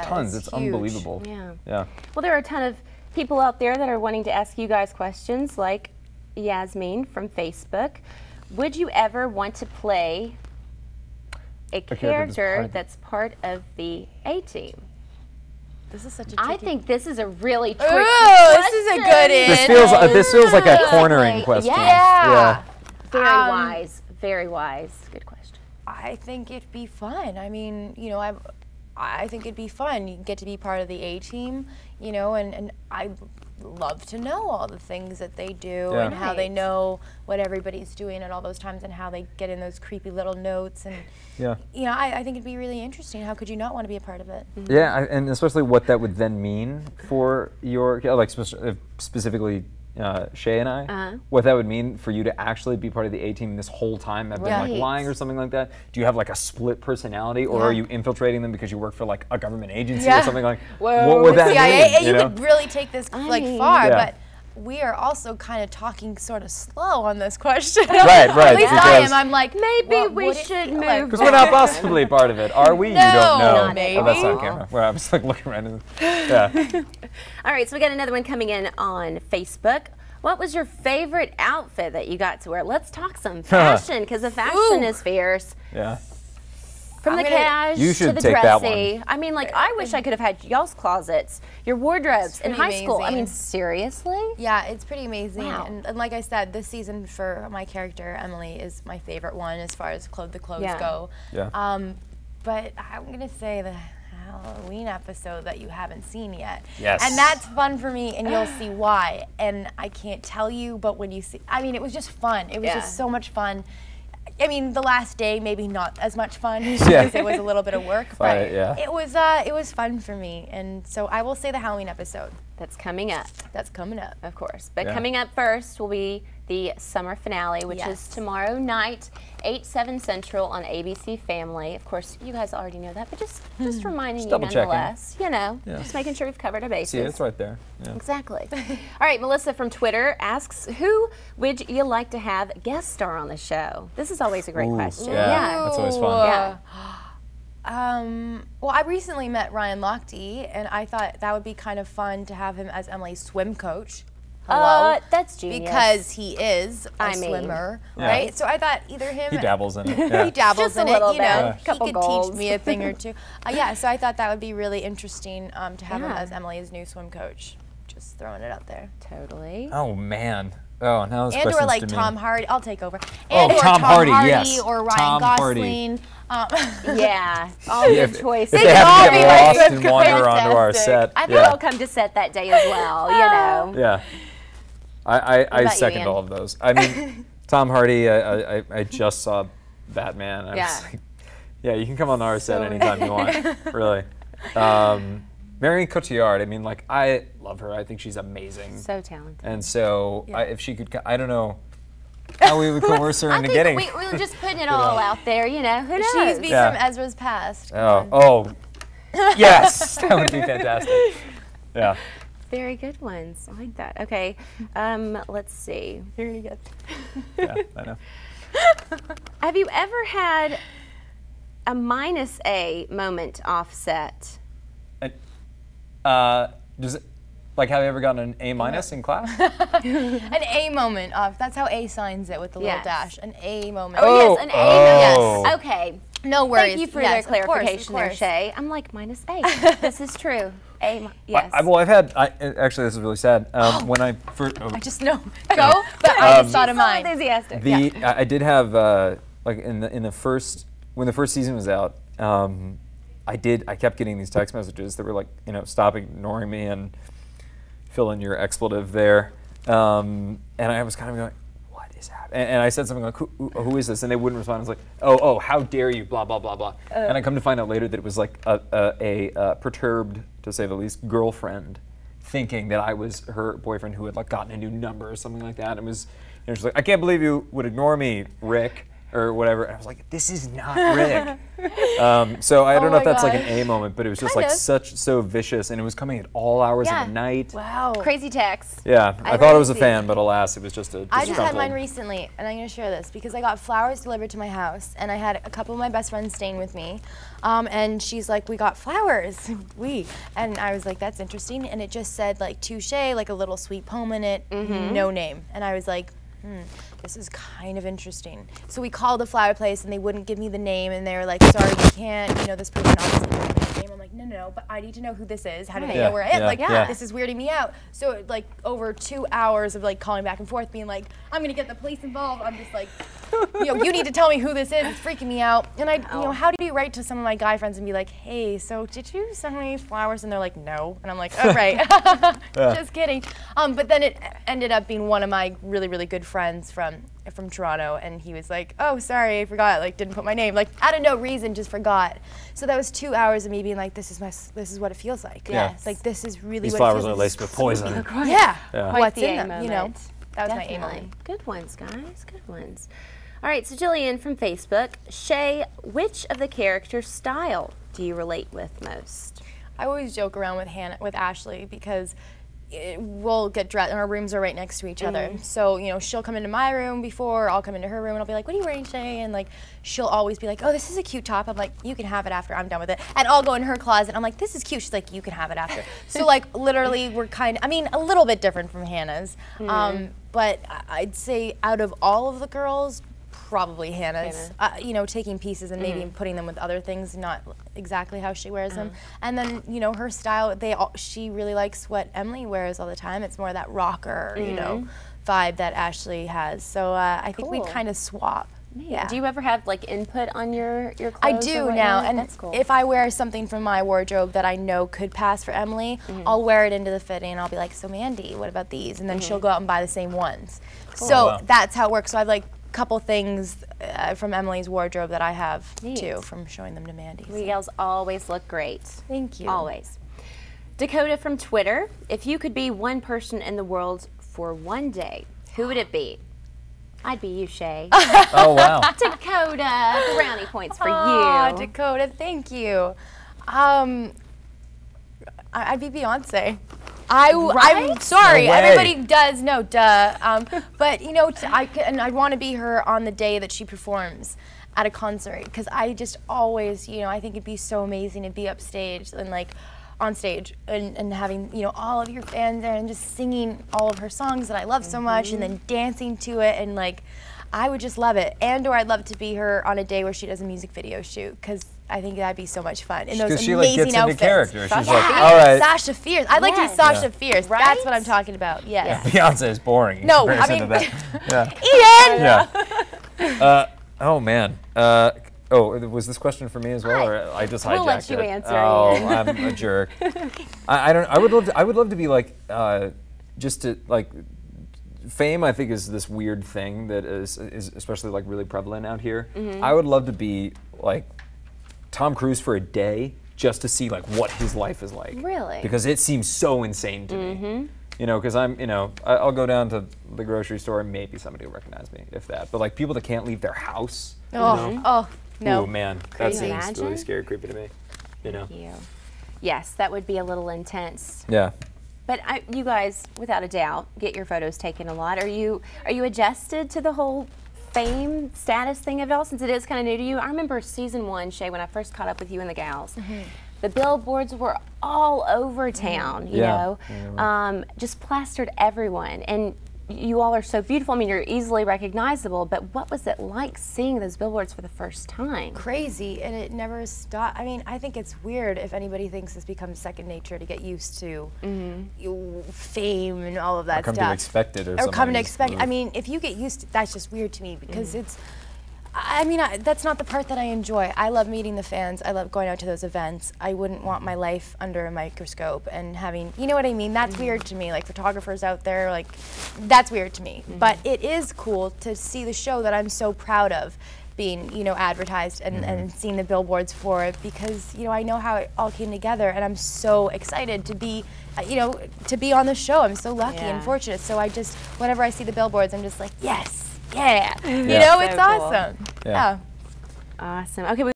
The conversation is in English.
Tons. It's unbelievable. Yeah. Yeah. Well, there are a ton of people out there that are wanting to ask you guys questions, like Yasmin from Facebook. Would you ever want to play a character that's part of the A-Team? This is such a I think this is a really tricky question. This is a good This feels like a cornering question. Yeah. Very wise. Very wise. Good question. I think it'd be fun. I mean, you know, I think it'd be fun. You get to be part of the A-Team, you know, and I love to know all the things that they do and how they know what everybody's doing at all those times and how they get in those creepy little notes and you know, I think it'd be really interesting. How could you not want to be a part of it? Yeah, and especially what that would then mean for your, like specifically Shay and I, what that would mean for you to actually be part of the A-Team this whole time. I've been like lying or something like that. Do you have like a split personality, or are you infiltrating them because you work for like a government agency or something like? What would that mean? You could really take this like far, but we are also kind of talking sort of slow on this question. Right. At least I am. I'm like, maybe we should move. Because we're not possibly part of it, are we? No, you don't know. maybe. Oh, that's on camera. Where I was like looking right in. Yeah. All right, so we got another one coming in on Facebook. What was your favorite outfit that you got to wear? Let's talk some fashion, because the fashion is fierce. Yeah. From the cash to the take dressy. I mean, like, I wish I could have had y'all's closets, your wardrobes in high school. I mean, seriously? Yeah, it's pretty amazing. Wow. And like I said, this season for my character, Emily, is my favorite one as far as the clothes go. Yeah. But I'm going to say the Halloween episode that you haven't seen yet. Yes. And that's fun for me, and you'll see why. And I can't tell you, but when you see, I mean, it was just fun. It was just so much fun. I mean, the last day maybe not as much fun because it was a little bit of work, but it was fun for me. And so I will say the Halloween episode. That's coming up. That's coming up, of course. But coming up first will be the summer finale, which is tomorrow night, 8/7 Central on ABC Family. Of course, you guys already know that, but just reminding you nonetheless. You know, just making sure we've covered our bases. See, it's right there. Yeah. Exactly. All right, Melissa from Twitter asks, who would you like to have guest star on the show? This is always a great question. Yeah, that's always fun. Yeah. Well, I recently met Ryan Lochte, and I thought that would be kind of fun to have him as Emily's swim coach. Hello. That's genius. Because he is a swimmer, right? So I thought either him. He dabbles in it. He dabbles in it, you know. He couple could goals. teach me a thing or two. So I thought that would be really interesting to have him as Emily's new swim coach. Just throwing it out there. Totally. Oh man. Oh, now this and or like Tom Hardy. I'll take over. And or Tom Hardy, yes. Or Ryan Tom Gosling. Yeah, all good choices. If they have to get lost and wander onto our set. I think I'll come to set that day as well, you know. Yeah. I second all of those. I mean, Tom Hardy, I just saw Batman. I was like, yeah, you can come on our set anytime you want, really. Marion Cotillard, I mean, like, I love her. I think she's amazing. So talented. And so, if she could, I don't know how we would coerce her into getting. We're just putting it all out there, you know. Who knows? She's be from Ezra's past. Oh, yes, that would be fantastic. Yeah. Very good ones. I like that. Okay, let's see. You're gonna get. Yeah, I know. Have you ever had a -A moment offset? Does it, like, have you ever gotten an A- in class? An A moment off. That's how A signs it with the little dash. An A moment. Oh, yes, an A moment. Yes. Okay. No worries. Thank you for the clarification there, Shay. I'm like, -A. This is true. Yes. Well, I've had, actually, this is really sad. When I first. I just know. Go, but I just thought of mine. So enthusiastic. I did have, like, in the first, when the first season was out, I kept getting these text messages that were like, you know, stop ignoring me and fill in your expletive there. And I was kind of going, what is happening? And I said something like, who is this? And they wouldn't respond. I was like, oh, how dare you, blah, blah, blah, blah. And I come to find out later that it was like a perturbed, to say the least, girlfriend thinking that I was her boyfriend who had like gotten a new number or something like that. And it was, you know, she's like, I can't believe you would ignore me, Rick. or whatever. And I was like, this is not Rick. So I don't know if that's like an A moment, but it was just like so vicious, and it was coming at all hours of the night. Wow. Crazy text. Yeah, I thought I was a fan, but alas, it was just a I just had mine recently, and I'm going to share this because I got flowers delivered to my house, and I had a couple of my best friends staying with me, and she's like, we got flowers, and I was like, that's interesting, and it just said like touche, like a little sweet poem in it, no name, and I was like, this is kind of interesting. So we called the flower place and they wouldn't give me the name, and they were like, sorry, you can't, you know, this person obviously doesn't have a name. I'm like, no, but I need to know who this is. How do they know where I am? This is weirding me out. So like over 2 hours of like calling back and forth, being like, I'm gonna get the police involved. I'm just like, you know, you need to tell me who this is. It's freaking me out. And I, you know, how do you write to some of my guy friends and be like, hey, so did you send me flowers? And they're like, no. And I'm like, oh, right. Just kidding. But then it ended up being one of my really, really good friends from Toronto, and he was like, oh, sorry, I forgot, like didn't put my name, like out of no reason, just forgot. So that was 2 hours of me being like, this is what it feels like. Like this is really These what it flowers feels are laced with poison. What's in them, you know? That was my A moment. Good ones, guys, good ones. All right, so Jillian from Facebook. Shay, which of the characters' style do you relate with most? I always joke around with Ashley because we'll get dressed, and our rooms are right next to each other. So, you know, she'll come into my room before, I'll come into her room, and I'll be like, what are you wearing today? And like, she'll always be like, oh, this is a cute top. I'm like, you can have it after, I'm done with it. And I'll go in her closet, I'm like, this is cute. She's like, you can have it after. So like, literally, we're kind of, I mean, a little bit different from Hannah's. But I'd say out of all of the girls, probably Hannah's. You know, taking pieces and maybe putting them with other things, not exactly how she wears them. And then, you know, her style, she really likes what Emily wears all the time. It's more that rocker, you know, vibe that Ashley has. So I think we kind of swap. Yeah. Do you ever have like input on your clothes? I do now, and if I wear something from my wardrobe that I know could pass for Emily, I'll wear it into the fitting, and I'll be like, so Mandy, what about these? And then she'll go out and buy the same ones. So that's how it works. So I've like couple things from Emily's wardrobe that I have too, from showing them to Mandy. You girls always look great. Thank you. Always. Dakota from Twitter, if you could be one person in the world for one day, who would it be? I'd be you, Shay. Oh, wow. Dakota, brownie points for you. Dakota, thank you. I'd be Beyonce. I'm sorry, everybody does know, duh. But you know, I want to be her on the day that she performs at a concert, because I just always, you know, I think it'd be so amazing to be upstage and like on stage and having, you know, all of your fans there and just singing all of her songs that I love so much, and then dancing to it, and like, I would just love it. And or I'd love to be her on a day where she does a music video shoot, because I think that'd be so much fun. In those amazing like, gets outfits. Into character. She's like, all right. Sasha Fierce. I'd like to be Sasha Fierce. Right? That's what I'm talking about. Yes. Beyonce is boring. No, I mean, Ian. Oh man. Was this question for me as well, or I just hijacked it? We'll let you answer. Oh, I'm a jerk. I would love to be like just to like. Fame, I think, is this weird thing that is especially like really prevalent out here. I would love to be like Tom Cruise for a day, just to see like what his life is like. Really? Because it seems so insane to me. You know, because I'll go down to the grocery store and maybe somebody will recognize me, if that. But like people that can't leave their house. Oh no. Oh man, that seems really scary, creepy to me. You know. Thank you. Yes, that would be a little intense. Yeah. But you guys, without a doubt, get your photos taken a lot. Are you adjusted to the whole fame status thing of it all, since it is kind of new to you? I remember season 1, Shay, when I first caught up with you and the gals. The billboards were all over town, you know, just plastered everyone. And you all are so beautiful. I mean, you're easily recognizable, but what was it like seeing those billboards for the first time? Crazy, and it never stopped. I mean, I think it's weird if anybody thinks this becomes second nature to get used to fame and all of that stuff. Or come to expect it, or come to expect it. I mean, if you get used to that's just weird to me, because it's, I mean, that's not the part that I enjoy. I love meeting the fans. I love going out to those events. I wouldn't want my life under a microscope and having, you know what I mean? That's weird to me. Like photographers out there, like, that's weird to me. But it is cool to see the show that I'm so proud of being, you know, advertised and seeing the billboards for it, because, you know, I know how it all came together, and I'm so excited to be, you know, to be on the show. I'm so lucky and fortunate. So I just, whenever I see the billboards, I'm just like, yes. Yeah, you know, it's awesome. Yeah. Awesome. Okay.